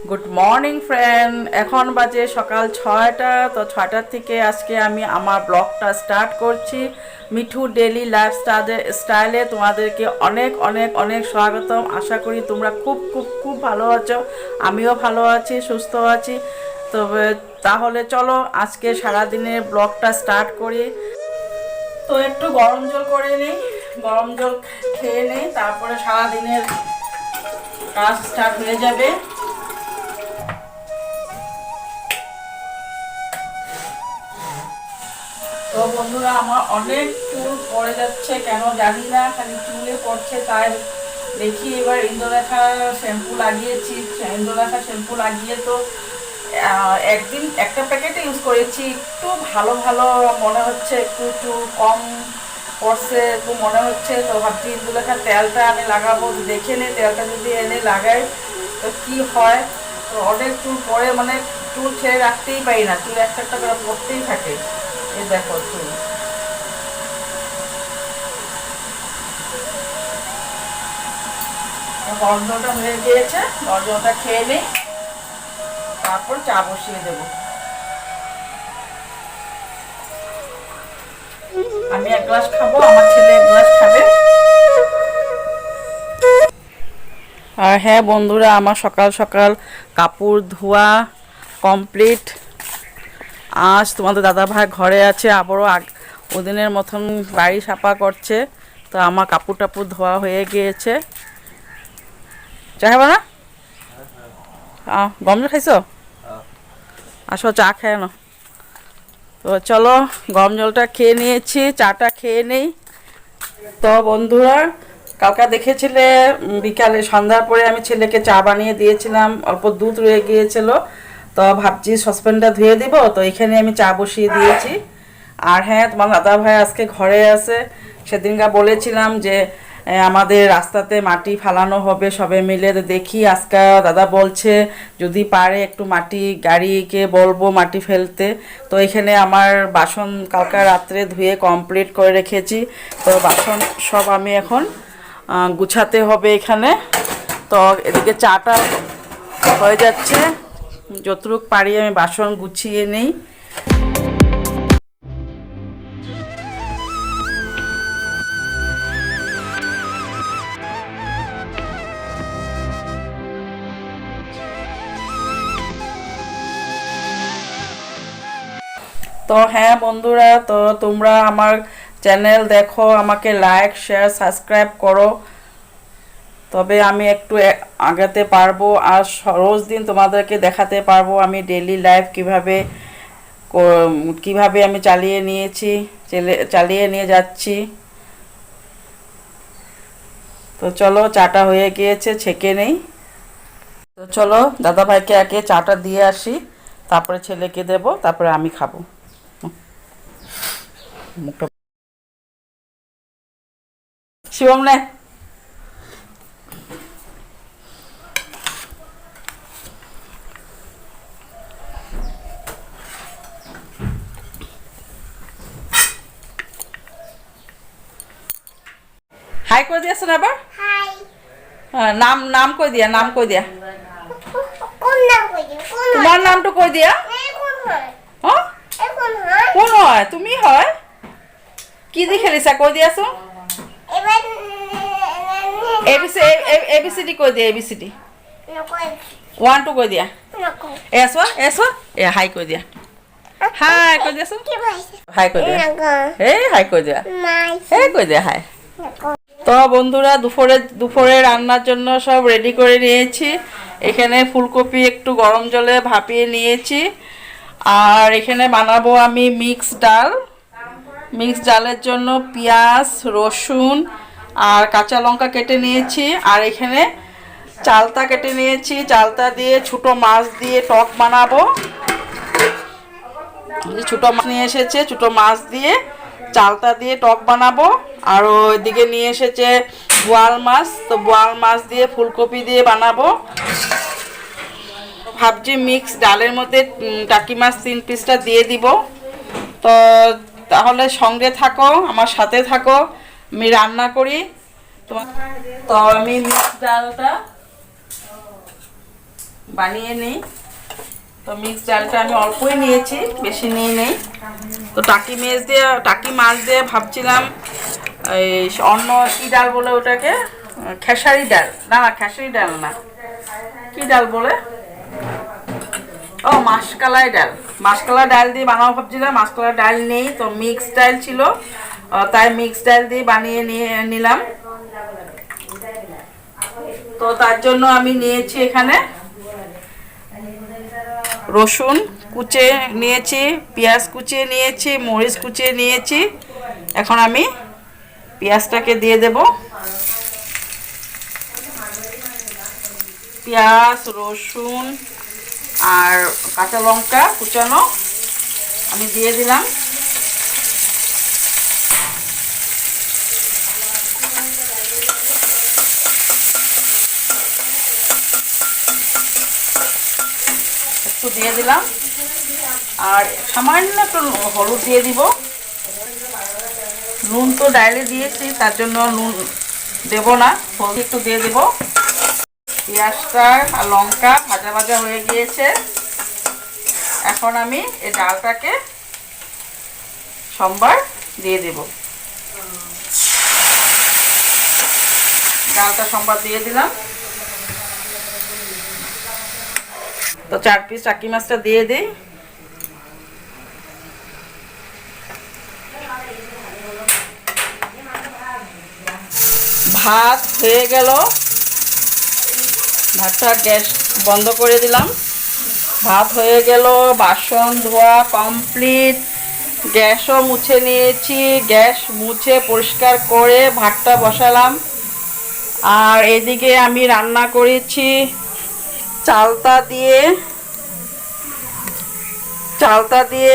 Good morning friend, এখন বাজে সকাল 6টা। তো 6টার থেকে আজকে আমি আমার ব্লগটা স্টার্ট করছি। মিঠু ডেলি লাইফ স্টাইলে তোমাদেরকে অনেক অনেক অনেক স্বাগতম। আশা করি তোমরা খুব খুব খুব ভালো আছো, আমিও ভালো আছি, সুস্থ আছি। তবে তাহলে চলো আজকে সারাদিনের ব্লগটা স্টার্ট করি। তো একটু গরম জল করে নিই, গরম জল খেয়ে নিই, তারপরে সারাদিনের কাজ স্টার্ট হয়ে যাবে। তো বন্ধুরা, আমার অনেক চুল পড়ে যাচ্ছে, কেন জানি না, খালি চুলে পড়ছে। তাই দেখি এবার ইন্দ্ররেখা শ্যাম্পু লাগিয়েছি। ইন্দ্ররেখা শ্যাম্পু লাগিয়ে তো একদিন একটা প্যাকেটে ইউজ করেছি, একটু ভালো ভালো মনে হচ্ছে, একটু একটু কম পড়ছে একটু মনে হচ্ছে। তো ভাবছি ইন্দ্ররেখার তেলটা আমি লাগাবো, দেখে নে তেলটা যদি এনে লাগাই তো কি হয়। তো অনেক চুল পড়ে, মানে চুল ছেড়ে রাখতেই পারি না, চুল একটা একটা করে পড়তেই থাকে। এই দেখো চুল। গরম জলটা হয়ে গিয়েছে, গরম জলটা খেয়ে নিই, তারপর চা বসিয়ে দেবো। আমি এক গ্লাস খাবো, আমার ছেলে এক গ্লাস খাবে। আর হ্যাঁ বন্ধুরা, আমার সকাল সকাল কাপড় ধোয়া কমপ্লিট। আজ তোমাদের দাদাভাই ঘরে আছে, আবারও ওদিনের মতন বাড়ি সাফা করছে। তো আমার কাপড় টাপড় ধোয়া হয়ে গিয়েছে। চা খাবে না? গম খাইছো? আসো চা খেয়ে নাও। তো চলো, গরম জলটা খেয়ে নিয়েছি, চাটা খেয়ে নেই। তো বন্ধুরা, কালকে দেখেছিলে বিকালে সন্ধ্যার পরে আমি ছেলেকে চা বানিয়ে দিয়েছিলাম, অল্প দুধ রয়ে গিয়েছিল। তো ভাবছি সসপ্যানটা ধুয়ে দিব, তো এখানে আমি চা বসিয়ে দিয়েছি। আর হ্যাঁ, তোমার দাদা ভাই আজকে ঘরে আছে। সেদিনকা বলেছিলাম যে আমাদের রাস্তাতে মাটি ফালানো হবে সবে মিলে। তো দেখি আজকে দাদা বলছে যদি পারে একটু মাটি গাড়িকে বলবো মাটি ফেলতে। তো এখানে আমার বাসন কালকে রাত্রে ধুয়ে কমপ্লিট করে রেখেছি। তো বাসন সব আমি এখন গুছাতে হবে এখানে। তো এদিকে চাটা হয়ে যাচ্ছে, যতটুকু পারি আমি বাসন গুছিয়ে নিই। তো হ্যাঁ বন্ধুরা, তো তোমরা আমার চ্যানেল দেখো, আমাকে লাইক শেয়ার সাবস্ক্রাইব করো, তবে আমি একটু আগাতে পারবো। আর রোজ দিন তোমাদেরকে দেখাতে পারবো আমি ডেইলি লাইফ কিভাবে আমি চালিয়ে নিয়ে যাচ্ছি। তো চলো, চাটা হয়ে গিয়েছে, ছেঁকে নেই। তো চলো দাদাভাইকে আগে চাটা দিয়ে আসি, তারপরে ছেলেকে দেব, তারপরে আমি খাবো। মুখটা শিবম নে। হাই করে দিয়েছেন আবার? নাম নাম কই দিয়া, নাম কই দিয়া, তোমার নামটা কই দিয়া। হ্যাঁ, কোন হয়? তুমি হয় কি দিয়ে খেলিছা, কই দিয়াছো? এবিসিডি কই দিয়া, এবিসিডি 1 2 কই দিয়া। এসো এসো, এ হাই কই দিয়া, হাই কই দিয়াছো, হাই কই দিয়া, এই হাই কই দিয়া, এই কই দিয়া হাই। তো বন্ধুরা, দুপুরে রান্নার জন্য সব রেডি করে নিয়েছি। এখানে ফুলকপি একটু গরম জলে ভাপিয়ে নিয়েছি। আর এখানে বানাবো আমি মিক্স ডালের জন্য পেঁয়াজ, রসুন আর কাঁচা লঙ্কা কেটে নিয়েছি। আর এখানে চালতা কেটে নিয়েছি, চালতা দিয়ে ছোটো মাছ দিয়ে টক বানাবো। ছোটো মাছ নিয়ে এসেছে, ছোটো মাছ দিয়ে চালতা দিয়ে টক বানাবো। আর ওইদিকে নিয়ে এসেছে বোয়াল মাছ, তো বোয়াল মাছ দিয়ে ফুলকপি দিয়ে বানাবো। ভাবছি মিক্স ডালের মধ্যে টাকি মাছ 3 পিসটা দিয়ে দিব। তো তাহলে সঙ্গে থাকো, আমার সাথে থাকো, আমি রান্না করি। তো আমি মিক্স বানিয়ে নিই। তো মিক্স ডালটা আমি অল্পই নিয়েছি, বেশি নিয়ে নেই। তো টাকি মাছ দিয়ে ভাবছিলাম এই অন্য কী ডাল বলে ওটাকে, খেসারি ডাল না, খেসারি ডাল না, কী ডাল বলে, ও মাসকলাই ডাল দিয়ে বানাবো ভাবছিলাম। মাসকলাই ডাল নেই, তো মিক্স ডাল ছিল, তাই মিক্স ডাল দিয়ে বানিয়ে নিলাম। তো তার জন্য আমি নিয়েছি এখানে রসুন কুচে নিয়েছি, পেঁয়াজ কুচিয়ে নিয়েছি, মরিচ কুচিয়ে নিয়েছি। এখন আমি পেঁয়াজটাকে দিয়ে দেব। পেঁয়াজ, রসুন আর কাঁচা লঙ্কা কুচানো আমি দিয়ে দিলাম। একটু দিয়ে দিলাম আর সামান্য একটু হলুদ দিয়ে দিব। নুন তো ডাইলে দিয়েছি, তার জন্য নুন দেব না, হলুদ একটু দিয়ে দেব। পেঁয়াজটা আর লঙ্কা ভাজা ভাজা হয়ে গিয়েছে। এখন আমি এই ডালটাকে সোমবার দিয়ে দেব। ডালটা সোমবার দিয়ে দিলাম। তো 4 পিস টাকি মাছটা দিয়ে দিই। ভাত হয়ে গেল, ভাতটা গ্যাস বন্ধ করে দিলাম। ভাত হয়ে গেল, বাসন ধোয়া কমপ্লিট, গ্যাসও মুছে নিয়েছি। গ্যাস মুছে পরিষ্কার করে ভাতটা বসালাম। আর এদিকে আমি রান্না করেছি চালতা দিয়ে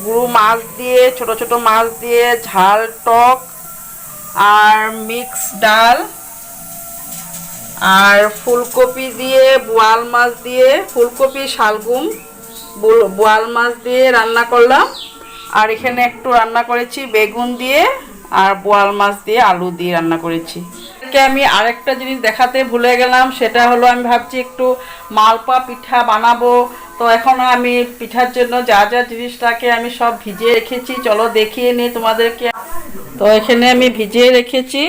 গুঁড়ো মাছ দিয়ে, ছোট ছোট মাছ দিয়ে ঝাল টক, আর মিক্স ডাল, আর ফুলকপি দিয়ে, বোয়াল মাছ দিয়ে, ফুলকপি শালগুম বোয়াল মাছ দিয়ে রান্না করলাম। আর এখানে একটু রান্না করেছি বেগুন দিয়ে আর বোয়াল মাছ দিয়ে আলু দিয়ে রান্না করেছি। আমি আরেকটা জিনিস দেখাতে ভুলে গেলাম, সেটা হলো আমি ভাবছি একটু মালপোয়া পিঠা বানাবো। তো এখন আমি পিঠার জন্য যা যা জিনিসটাকে আমি সব ভিজিয়ে রেখেছি, চলো দেখিয়ে নিই তোমাদেরকে। তো এখানে আমি ভিজিয়ে রেখেছি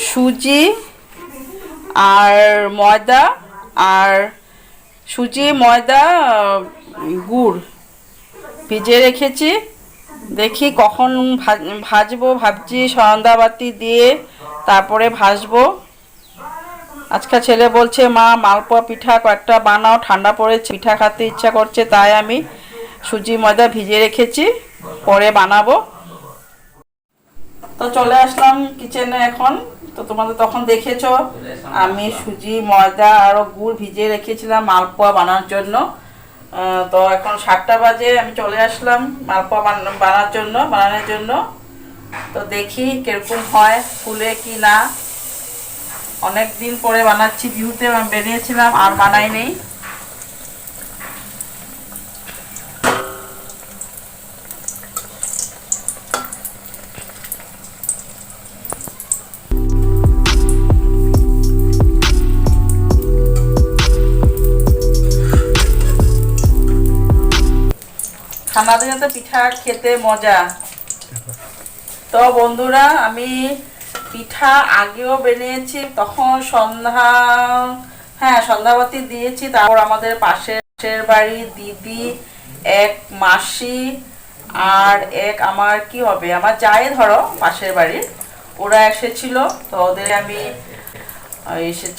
সুজি আর ময়দা, আর সুজি ময়দা গুড় ভিজিয়ে রেখেছি। দেখি কখন ভাজবো, ভাবছি সন্ধ্যাবাতি দিয়ে তারপরে ভাজবো। আজকে ছেলে বলছে মা মালপোয়া পিঠা কয়েকটা বানাও, ঠান্ডা পড়েছে, পিঠা খেতে ইচ্ছা করছে, তাই আমি সুজি ময়দা ভিজিয়ে রেখেছি, পরে বানাবো। তো চলে আসলাম কিচেনে এখন। তো তোমাদের তখন দেখেছো আমি সুজি ময়দা আরও গুড় ভিজিয়ে রেখেছিলাম মালপোয়া বানানোর জন্য। তো এখন 7টা বাজে, আমি চলে আসলাম মালপোয়া বানানোর জন্য। তো দেখি কিরকম হয়, ফুলে কি না। অনেক দিন পরে বানাচ্ছি, বিহুতে বেরিয়েছিলাম আর বানাই নেই। ঠান্ডা দিনে তো পিঠা খেতে মজা। তো বন্ধুরা, আমি পিঠা আগেও বানিয়েছি, তখন সন্ধ্যাবাতি দিয়েছি। তারপর আমাদের পাশের বাড়ি দিদি, এক মাসি আর এক আমার কি হবে আমার যাই ধরো পাশের বাড়ির, ওরা এসেছিল। তো ওদের আমি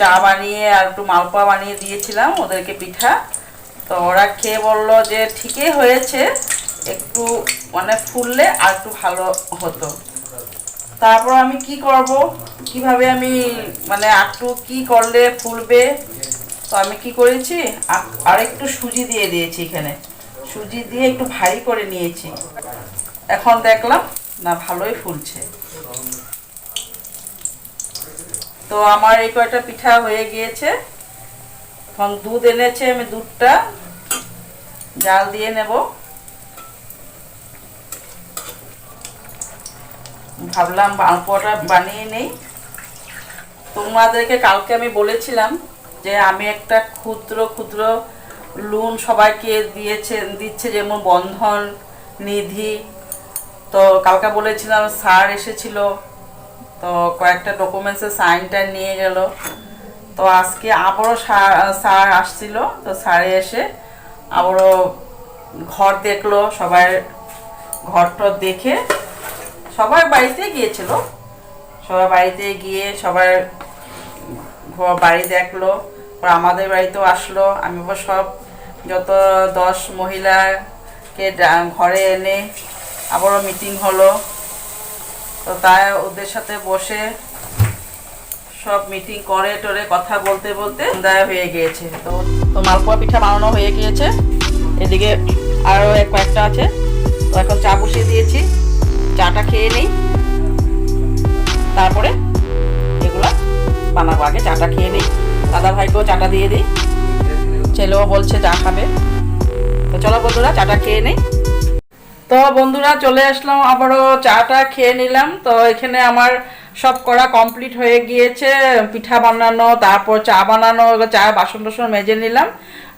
চা বানিয়ে আর একটু মালপোয়া বানিয়ে দিয়েছিলাম ওদেরকে পিঠা। তো ওরা খেয়ে বললো যে ঠিকই হয়েছে, একটু মানে ফুললে আর একটু ভালো হতো। তারপর আমি কি করব, কিভাবে আমি মানে একটু কি করলে ফুলবে। তো আমি কি করেছি, আর একটু সুজি দিয়ে দিয়েছি, এখানে সুজি দিয়ে একটু ভারী করে নিয়েছি। এখন দেখলাম না ভালোই ফুলছে। তো আমার এই কয়টা পিঠা হয়ে গিয়েছে। এখন দুধ এনেছে, আমি দুধটা জাল দিয়ে নেব। ভাবলাম মালপোয়াটা বানিয়ে নেই। তোমাদেরকে কালকে আমি বলেছিলাম যে আমি একটা ক্ষুদ্র ক্ষুদ্র লোন সবাইকে দিচ্ছে, যেমন বন্ধন নিধি। তো কালকে বলেছিলাম স্যার এসেছিল, তো কয়েকটা ডকুমেন্টসের সাইনটা নিয়ে গেল। তো আজকে আবারও স্যার আসছিল, তো স্যারে এসে আবারও ঘর দেখলো, সবাই ঘরটা দেখে সবাই বাড়িতে গিয়েছিল, সবাই বাড়িতে গিয়ে সবাই বাড়ি দেখলো, আমাদের বাড়িতেও আসলো। আমি আবার সব যত 10 মহিলাকে ঘরে এনে আবারও মিটিং হলো। তো তাই ওদের সাথে বসে সব মিটিং করে টরে কথা বলতে বলতে সন্ধ্যা হয়ে গিয়েছে। তো মালপোয়া পিঠা বানানো হয়ে গিয়েছে, এদিকে আরও কয়েকটা আছে। তো এখন চা বসিয়ে দিয়েছি, চাটা খেয়ে নিই, তারপরে এগুলা বানাবো। আগে চাটা খেয়ে নিই, দাদা ভাইকেও চাটা দিয়ে দিই, ছেলেও বলছে চা খাবে। তো চলো বন্ধুরা চাটা খেয়ে নিই। তো বন্ধুরা চলে আসলাম, আবারও চাটা খেয়ে নিলাম। তো এখানে আমার সব করা কমপ্লিট হয়ে গিয়েছে, পিঠা বানানো, তারপর চা বানানো, চা বাসন টাসন মেজে নিলাম।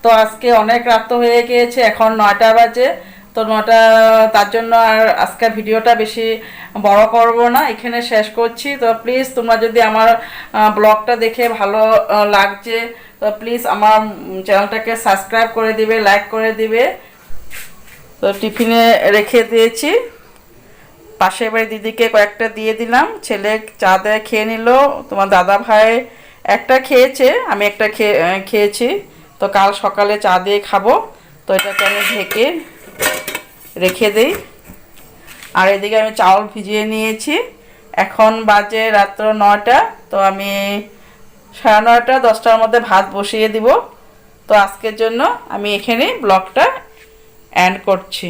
তো আজকে অনেক রাত হয়ে গিয়েছে, এখন 9টা বাজে। তো 9টা, তার জন্য আর আজকে ভিডিওটা বেশি বড় করব না, এখানে শেষ করছি। তো প্লিজ তোমরা যদি আমার ব্লগটা দেখে ভালো লাগছে, তো প্লিজ আমার চ্যানেলটাকে সাবস্ক্রাইব করে দিবে, লাইক করে দিবে। তো টিফিনে রেখে দিয়েছি, পাশের বাড়ি দিদিকে কয়েকটা দিয়ে দিলাম, ছেলে চা দেয় খেয়ে নিল, তোমার দাদা ভাই একটা খেয়েছে, আমি একটা খেয়েছি। তো কাল সকালে চা দিয়ে খাবো। তো এটাকে আমি ঢেকে রেখে দিই। আর এদিকে আমি চাউল ভিজিয়ে নিয়েছি, এখন বাজে রাত্র 9টা। তো আমি 9:30 10টার মধ্যে ভাত বসিয়ে দিব। তো আজকের জন্য আমি এখানে ব্লগটা এন্ড করছি।